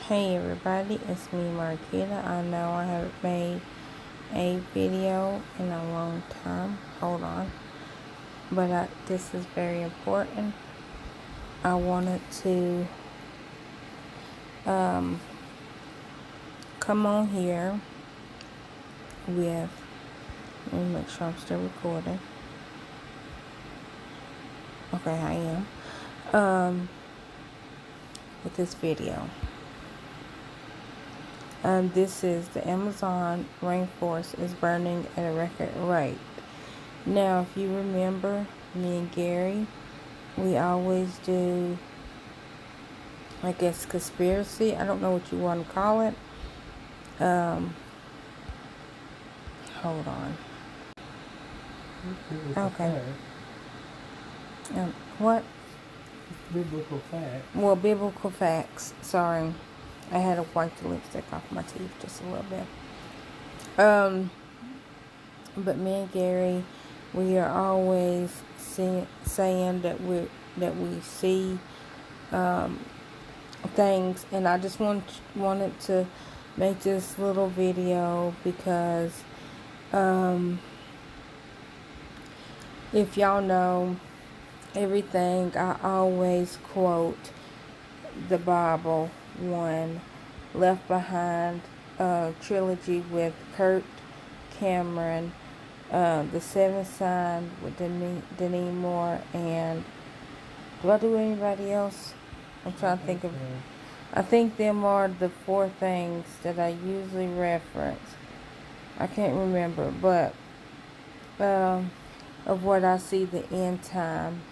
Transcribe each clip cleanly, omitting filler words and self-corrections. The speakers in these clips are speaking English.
Hey everybody, it's me Marquita. I know I haven't made a video in a long time. Hold on. But this is very important. I wanted to come on here with, let me make sure I'm still recording. Okay, I am. With this video. This is the Amazon rainforest is burning at a record rate. Now, if you remember, me and Gary, we always do, I guess, conspiracy. I don't know what you want to call it. Hold on. Okay. What? Biblical facts. Well, biblical facts. Sorry. I had to wipe the lipstick off my teeth just a little bit. But me and Gary, we are always saying that we see things, and I just wanted to make this little video because if y'all know everything, I always quote the Bible one, Left Behind trilogy with Kurt Cameron, The Seventh Sign with Demi Moore, and do I do anybody else? I'm trying to think of. I think them are the four things that I usually reference. I can't remember, but of what I see the end time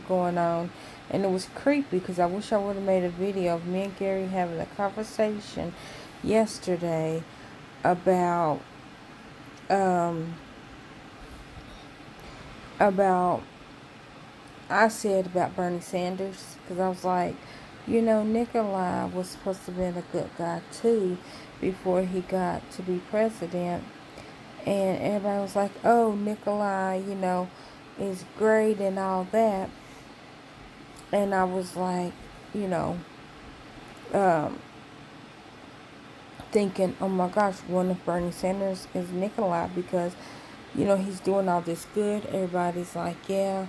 going on. And it was creepy because I wish I would have made a video of me and Gary having a conversation yesterday about I said about Bernie Sanders, because I was like, you know, Nikolai was supposed to have been a good guy too before he got to be president, and everybody was like, oh, Nikolai, you know, is great and all that. And I was like, you know, thinking, oh my gosh, one of Bernie Sanders is Nikolai, because, you know, he's doing all this good. Everybody's like, yeah,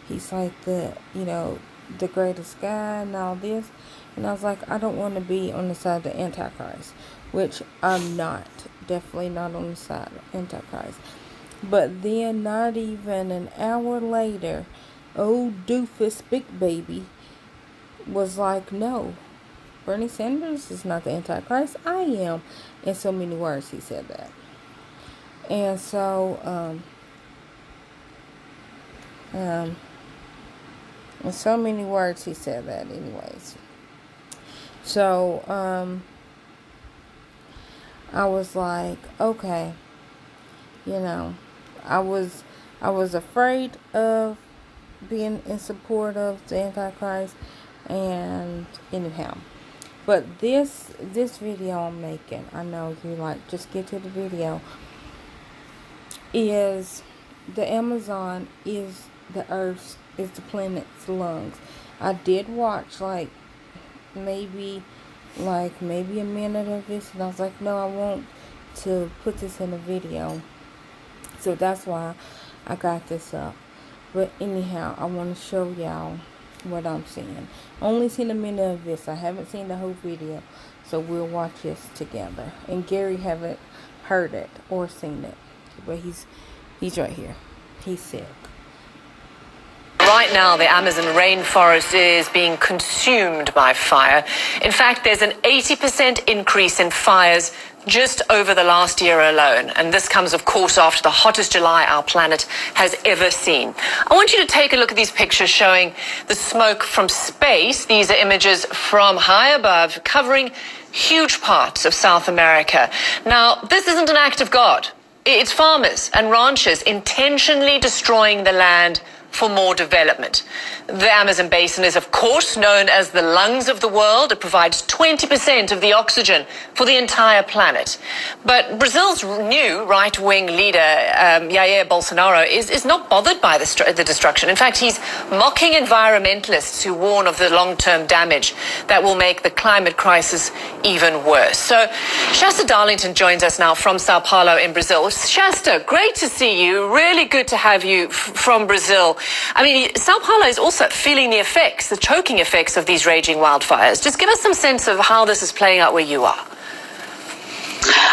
he's like the, you know, the greatest guy and all this. And I was like, I don't want to be on the side of the Antichrist, which I'm not. Definitely not on the side of Antichrist. But then, not even an hour later, old doofus Big Baby was like, no, Bernie Sanders is not the Antichrist, I am. In so many words he said that. And so in so many words he said that anyways. So I was like, okay, you know, I was afraid of being in support of the Antichrist, and anyhow, but this video I'm making, I know you're like, just get to the video, is the Amazon is the Earth's, is the planet's lungs. I did watch like maybe a minute of this, and I was like, no, I want to put this in a video, so that's why I got this up. But anyhow, I want to show y'all what I'm seeing. Only seen a minute of this. I haven't seen the whole video. So we'll watch this together. And Gary haven't heard it or seen it. But he's right here. He's sick. Right now, the Amazon rainforest is being consumed by fire. In fact, there's an 80% increase in fires just over the last year alone. And this comes, of course, after the hottest July our planet has ever seen. I want you to take a look at these pictures showing the smoke from space. These are images from high above covering huge parts of South America. Now, this isn't an act of God. It's farmers and ranchers intentionally destroying the land for more development. The Amazon basin is, of course, known as the lungs of the world. It provides 20% of the oxygen for the entire planet. But Brazil's new right-wing leader, Jair Bolsonaro, is not bothered by the destruction. In fact, he's mocking environmentalists who warn of the long-term damage that will make the climate crisis even worse. So Shasta Darlington joins us now from Sao Paulo in Brazil. Shasta, great to see you. Really good to have you from Brazil. I mean, Sao Paulo is also feeling the effects, the choking effects of these raging wildfires. Just give us some sense of how this is playing out where you are.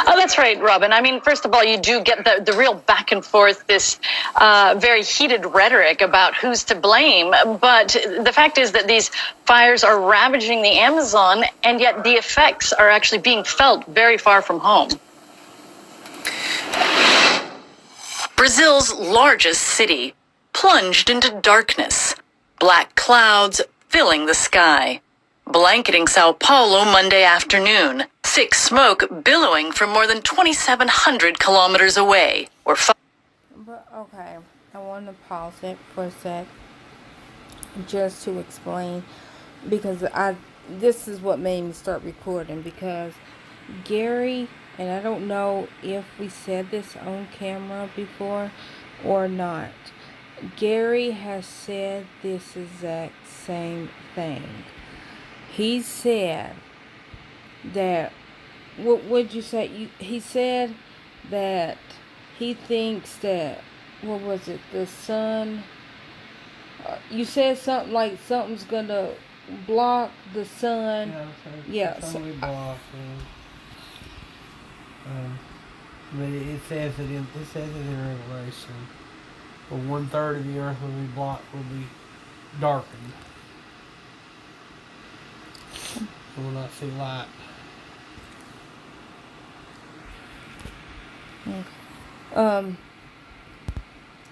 Oh, that's right, Robin. I mean, first of all, you do get the real back and forth, this very heated rhetoric about who's to blame. But the fact is that these fires are ravaging the Amazon, and yet the effects are actually being felt very far from home. Brazil's largest city plunged into darkness, black clouds filling the sky, blanketing Sao Paulo Monday afternoon, thick smoke billowing from more than 2,700 kilometers away. But okay, I want to pause it for a sec, just to explain, because this is what made me start recording, because Gary, and I don't know if we said this on camera before or not, Gary has said this exact same thing. He said that, what would you say? He said that he thinks that, what was it, the sun, you said something like something's gonna block the sun. Yeah, the sun will be blocked. But it says it in Revelation. But 1/3 of the earth will be blocked, will be darkened. We will not see light.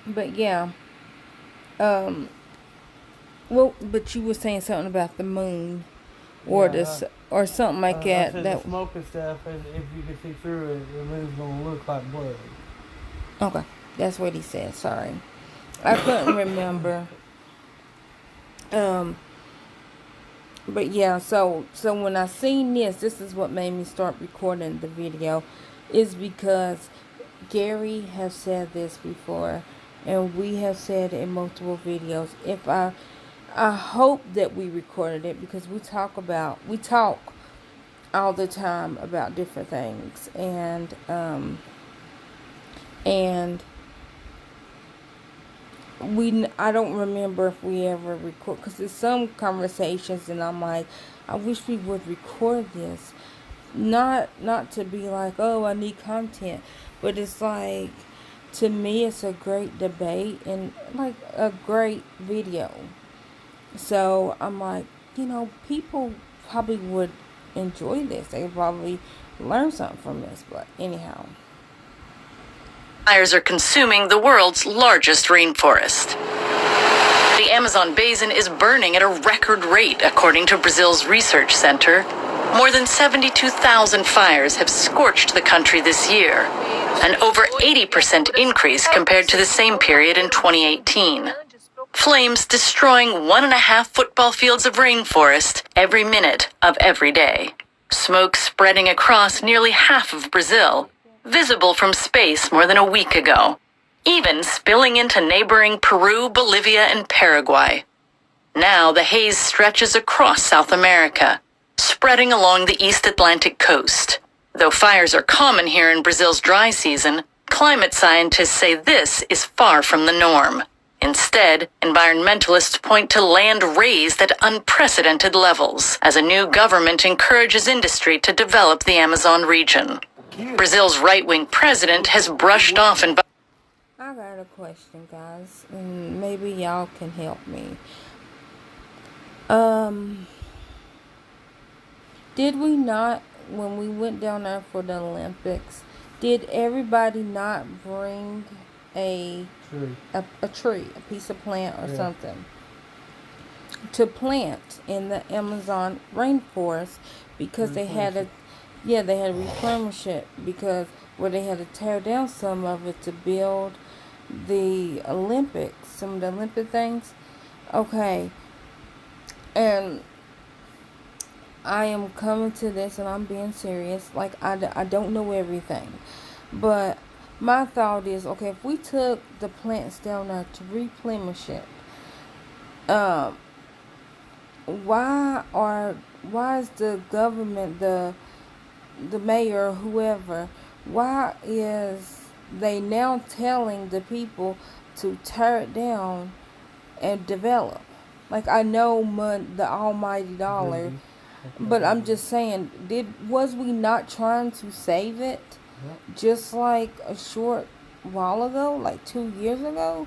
But yeah. Well, but you were saying something about the moon, or or something like that. I said the smoke and stuff, and if you can see through it, the moon's gonna look like blood. Okay, that's what he said. Sorry, I couldn't remember. But yeah, so when I seen this is what made me start recording the video, is because Gary has said this before, and we have said it in multiple videos. If I hope that we recorded it, because we talk all the time about different things, and I don't remember if we ever record, because there's some conversations and I'm like, I wish we would record this, not to be like, oh, I need content, but it's like, to me, it's a great debate and like a great video. So I'm like, people probably would enjoy this. They would probably learn something from this. But anyhow, fires are consuming the world's largest rainforest. The Amazon basin is burning at a record rate, according to Brazil's research center. More than 72,000 fires have scorched the country this year, an over 80% increase compared to the same period in 2018. Flames destroying 1.5 football fields of rainforest every minute of every day. Smoke spreading across nearly half of Brazil, visible from space more than a week ago, even spilling into neighboring Peru, Bolivia, and Paraguay. Now the haze stretches across South America, spreading along the East Atlantic coast. Though fires are common here in Brazil's dry season, climate scientists say this is far from the norm. Instead, environmentalists point to land raised at unprecedented levels as a new government encourages industry to develop the Amazon region. Brazil's right-wing president has brushed off I got a question, guys, and maybe y'all can help me. Did we not, when we went down there for the Olympics, did everybody not bring a tree, a piece of plant or something to plant in the Amazon rainforest, because they had to replenish it, because they had to tear down some of it to build the Olympics, some of the Olympic things. Okay, and I am coming to this and I'm being serious. Like, I don't know everything. But my thought is, okay, if we took the plants down there to replenish it, why is the government, the mayor, whoever, why is they now telling the people to tear it down and develop? Like, I know the almighty dollar, but I'm just saying, was we not trying to save it just like a short while ago, like 2 years ago?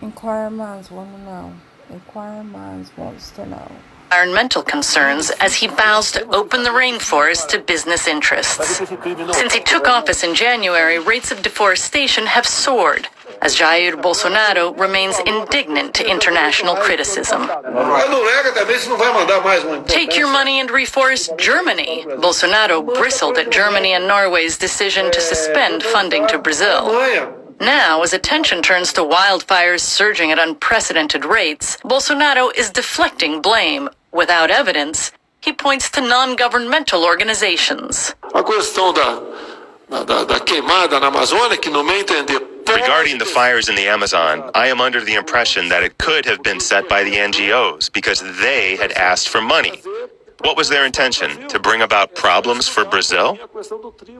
Inquiring minds want to know. Inquiring minds wants to know. Environmental concerns as he vows to open the rainforest to business interests. Since he took office in January, rates of deforestation have soared, as Jair Bolsonaro remains indignant to international criticism. Take your money and reforest Germany. Bolsonaro bristled at Germany and Norway's decision to suspend funding to Brazil. Now, as attention turns to wildfires surging at unprecedented rates, Bolsonaro is deflecting blame. Without evidence, he points to non-governmental organizations. Regarding the fires in the Amazon, I am under the impression that it could have been set by the NGOs because they had asked for money. What was their intention? To bring about problems for Brazil?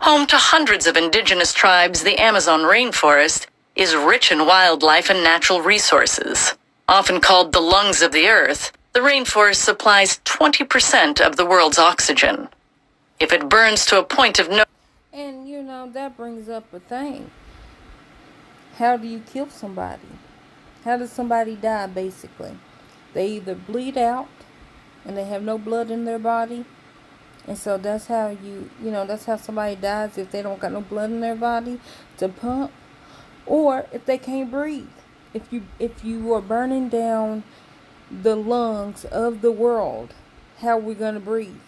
Home to hundreds of indigenous tribes, the Amazon rainforest is rich in wildlife and natural resources. Often called the lungs of the earth, the rainforest supplies 20% of the world's oxygen. If it burns to a point of no... And, that brings up a thing. How do you kill somebody? How does somebody die, basically? They either bleed out and they have no blood in their body. And so that's how that's how somebody dies, if they don't got no blood in their body to pump. Or if they can't breathe. If you are burning down the lungs of the world, how are we going to breathe?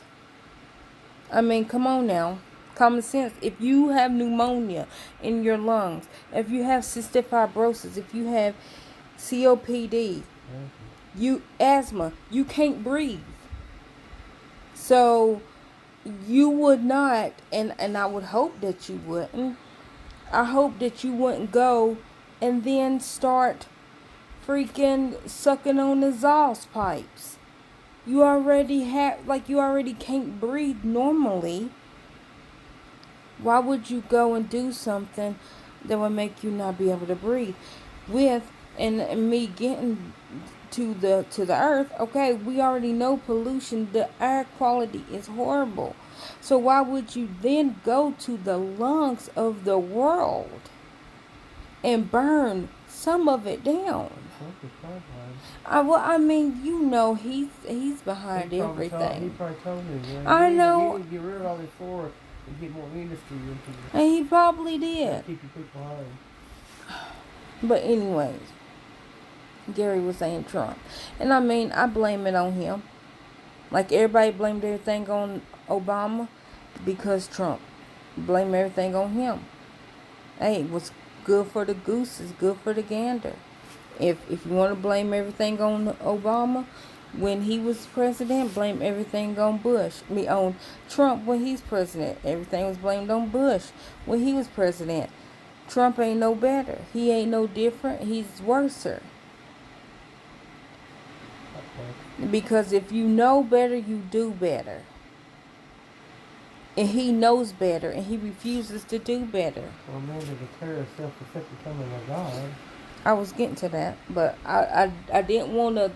I mean, come on now. Common sense. If you have pneumonia in your lungs, if you have cystic fibrosis, if you have COPD, asthma, you can't breathe. So you would not, and I would hope that you wouldn't. I hope that you wouldn't go and then start freaking sucking on the exhaust pipes. You already can't breathe normally. Why would you go and do something that would make you not be able to breathe? And me getting to the earth, okay, we already know pollution, the air quality is horrible. So why would you then go to the lungs of the world and burn some of it down? He's behind everything. He probably told me. I know. He get rid of all this forest and get more industry into it. And he probably did. Keep your people home. But anyways, Gary was saying Trump. And I blame it on him. Like everybody blamed everything on Obama because Trump. Blame everything on him. Hey, what's good for the goose is good for the gander. If you want to blame everything on Obama when he was president, blame everything on on Trump when he's president. Everything was blamed on Bush when he was president. Trump ain't no better. He ain't no different. He's worser. Because if you know better, you do better. And he knows better, and he refuses to do better. Well, Amanda declares self-defense becoming a god. I was getting to that, but I didn't want to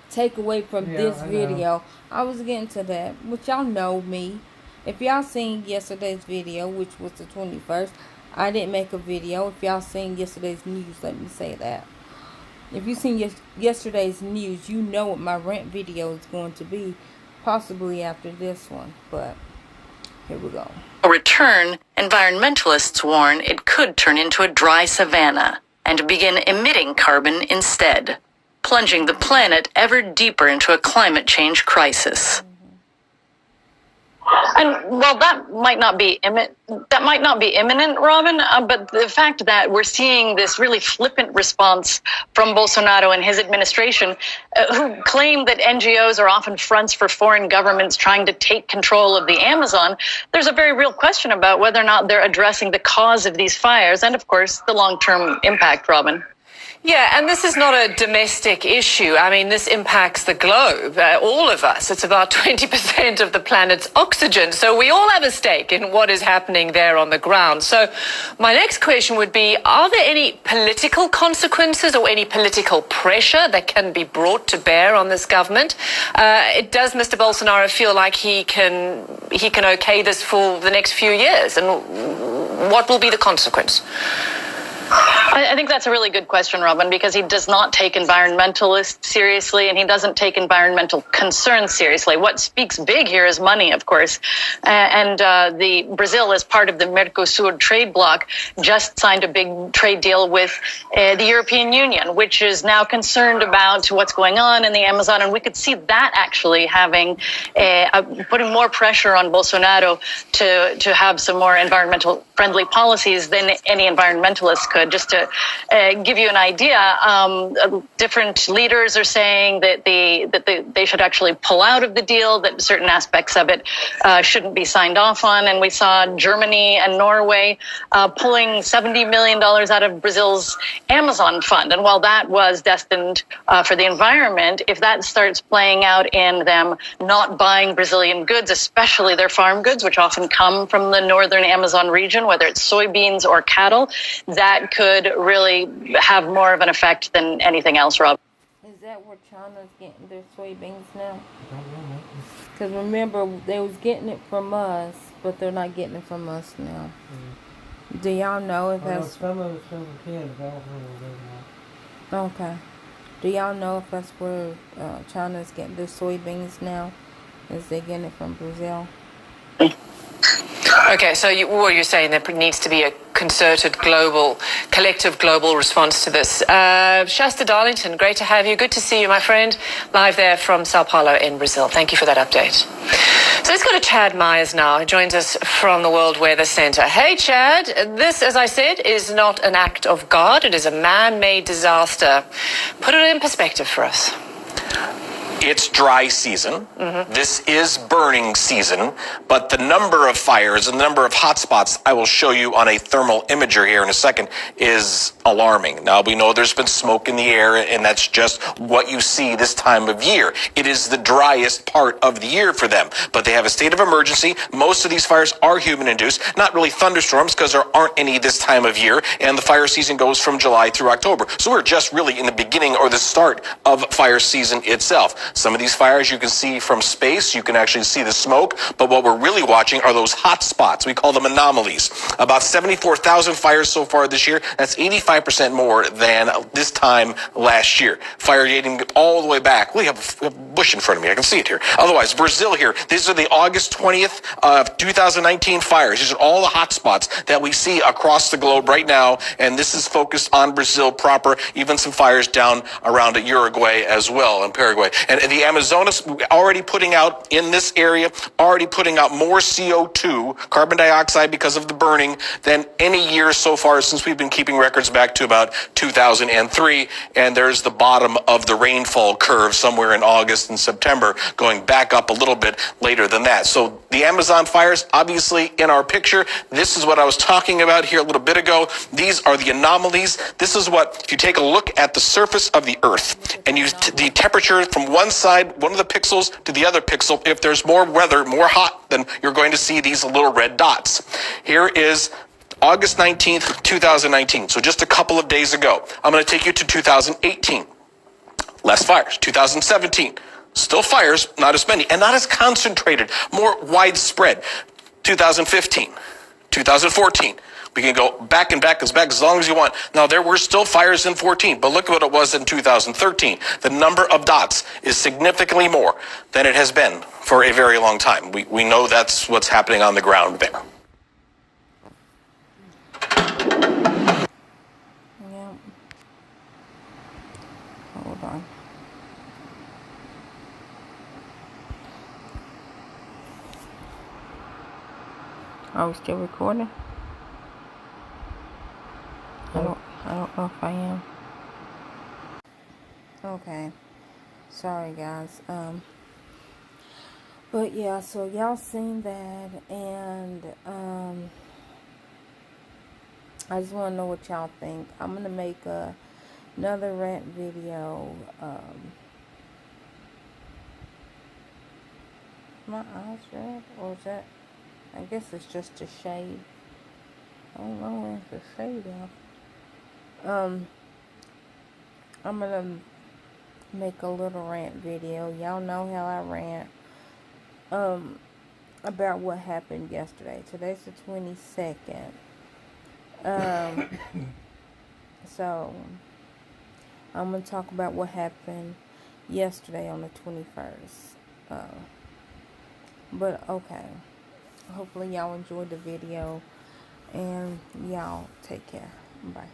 take away from this video. I was getting to that, but y'all know me. If y'all seen yesterday's video, which was the 21st, I didn't make a video. If y'all seen yesterday's news, let me say that. If you seen yesterday's news, you know what my rant video is going to be, possibly after this one, but here we go. A return, environmentalists warn it could turn into a dry savanna and begin emitting carbon instead, plunging the planet ever deeper into a climate change crisis. And while that might not be imminent, Robin, but the fact that we're seeing this really flippant response from Bolsonaro and his administration, who claim that NGOs are often fronts for foreign governments trying to take control of the Amazon, there's a very real question about whether or not they're addressing the cause of these fires and, of course, the long-term impact, Robin. Yeah, and this is not a domestic issue. I mean, this impacts the globe, all of us. It's about 20% of the planet's oxygen. So we all have a stake in what is happening there on the ground. So my next question would be, are there any political consequences or any political pressure that can be brought to bear on this government? Does Mr. Bolsonaro feel like he can okay this for the next few years? And what will be the consequence? I think that's a really good question, Robin, because he does not take environmentalists seriously and he doesn't take environmental concerns seriously. What speaks big here is money, of course. The Brazil, as part of the Mercosur trade bloc, just signed a big trade deal with the European Union, which is now concerned about what's going on in the Amazon. And we could see that actually having putting more pressure on Bolsonaro to have some more environmental friendly policies than any environmentalist could. Just to give you an idea, different leaders are saying that they should actually pull out of the deal, that certain aspects of it shouldn't be signed off on. And we saw Germany and Norway pulling $70 million out of Brazil's Amazon fund. And while that was destined for the environment, if that starts playing out in them not buying Brazilian goods, especially their farm goods, which often come from the northern Amazon region, whether it's soybeans or cattle, that could really have more of an effect than anything else, Rob. Is that where China's getting their soybeans now? Because remember, they was getting it from us, but they're not getting it from us now. Do y'all know if that's... Some of it's from Canada. I don't know. Okay. Do y'all know if that's where China's getting their soybeans now? Is they getting it from Brazil? Okay, so what you're saying, there needs to be a concerted collective global response to this. Shasta Darlington, great to have you. Good to see you, my friend, live there from Sao Paulo in Brazil. Thank you for that update. So let's go to Chad Myers now, who joins us from the World Weather Center. Hey, Chad, this, as I said, is not an act of God. It is a man-made disaster. Put it in perspective for us. It's dry season. This is burning season, but the number of fires and the number of hotspots I will show you on a thermal imager here in a second is alarming. Now, we know there's been smoke in the air, and that's just what you see this time of year. It is the driest part of the year for them, but they have a state of emergency. Most of these fires are human-induced, not really thunderstorms because there aren't any this time of year, and the fire season goes from July through October. So we're just really in the beginning or the start of fire season itself. Some of these fires you can see from space, you can actually see the smoke, but what we're really watching are those hot spots. We call them anomalies. About 74,000 fires so far this year. That's 85% more than this time last year. Fire dating all the way back. We have a bush in front of me. I can see it here. Otherwise, Brazil here. These are the August 20th of 2019 fires. These are all the hot spots that we see across the globe right now, and this is focused on Brazil proper, even some fires down around Uruguay as well, and Paraguay. And the Amazonas already putting out in this area, already putting out more CO2, carbon dioxide, because of the burning than any year so far since we've been keeping records back to about 2003. And there's the bottom of the rainfall curve somewhere in August and September, going back up a little bit later than that. So the Amazon fires, obviously in our picture, this is what I was talking about here a little bit ago. These are the anomalies. This is what, if you take a look at the surface of the Earth and use the temperature from one side, one of the pixels to the other pixel, if there's more weather, more hot, then you're going to see these little red dots. Here is August 19th, 2019. So just a couple of days ago. I'm going to take you to 2018. Less fires. 2017. Still fires, not as many, and not as concentrated, more widespread. 2015, 2014. We can go back and back as long as you want. Now, there were still fires in 14, but look at what it was in 2013. The number of dots is significantly more than it has been for a very long time. We know that's what's happening on the ground there. Yeah. Hold on. Are we still recording? I don't know if I am. Okay. Sorry guys. But yeah, so y'all seen that, and I just want to know what y'all think. I'm gonna make another rant video. My eyes red, or is that? I guess it's just a shade. I don't know if it's a shade off. I'm gonna make a little rant video. Y'all know how I rant. About what happened yesterday. Today's the 22nd. So I'm gonna talk about what happened yesterday on the 21st. But okay. Hopefully y'all enjoyed the video, and y'all take care. Bye.